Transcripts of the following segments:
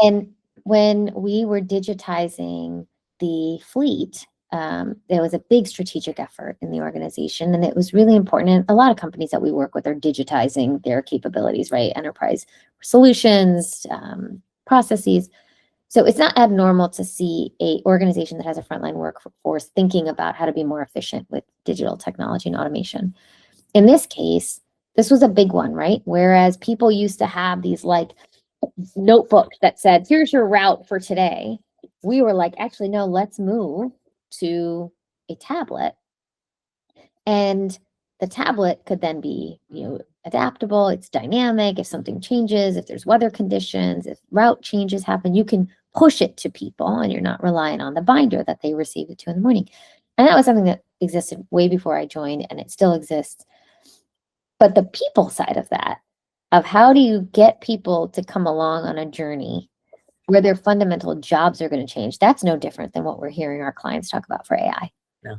And when we were digitizing the fleet, there was a big strategic effort in the organization, and it was really important. And a lot of companies that we work with are digitizing their capabilities, right? Enterprise solutions, processes. So it's not abnormal to see a organization that has a frontline workforce thinking about how to be more efficient with digital technology and automation. In this case, this was a big one, right? Whereas people used to have these like notebooks that said, here's your route for today. We were like, actually, no, let's move to a tablet. And the tablet could then be, adaptable, it's dynamic. If something changes, if there's weather conditions, if route changes happen, you can push it to people and you're not relying on the binder that they receive at 2 in the morning. And that was something that existed way before I joined, and it still exists. But the people side of that, of how do you get people to come along on a journey where their fundamental jobs are going to change, that's no different than what we're hearing our clients talk about for AI. Yeah.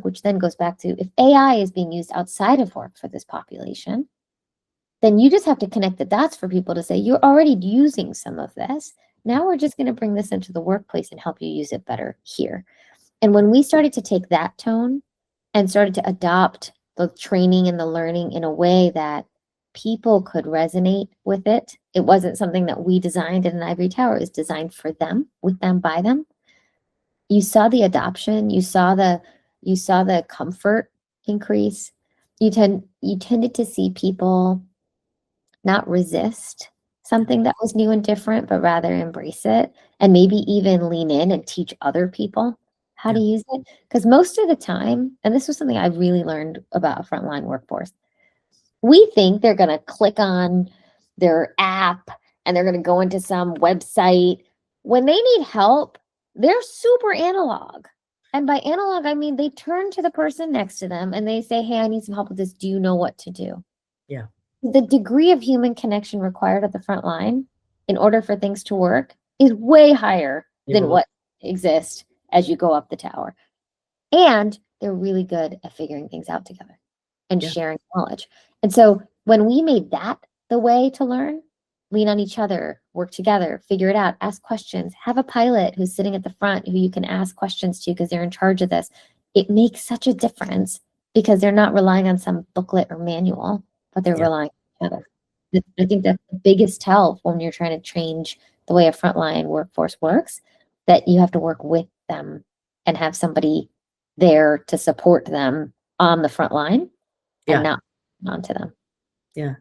Which then goes back to, if AI is being used outside of work for this population, then you just have to connect the dots for people to say, you're already using some of this. Now we're just going to bring this into the workplace and help you use it better here. And when we started to take that tone and started to adopt the training and the learning in a way that people could resonate with it, it wasn't something that we designed in an ivory tower. It was designed for them, with them, by them. You saw the adoption. You saw the comfort increase. You tended to see people not resist something that was new and different, but rather embrace it and maybe even lean in and teach other people how to use it. Because most of the time, and this was something I really learned about a frontline workforce, we think they're going to click on their app and they're going to go into some website. When they need help, they're super analog. And by analog, I mean they turn to the person next to them and they say, hey, I need some help with this. Do you know what to do? Yeah. The degree of human connection required at the front line in order for things to work is way higher than what exists as you go up the tower. And they're really good at figuring things out together and sharing knowledge. And so when we made that the way to learn, lean on each other, work together, figure it out, ask questions, have a pilot who's sitting at the front who you can ask questions to because they're in charge of this, it makes such a difference because they're not relying on some booklet or manual, but they're relying on each other. I think that's the biggest tell when you're trying to change the way a frontline workforce works, that you have to work with them and have somebody there to support them on the front line and not onto them. Yeah.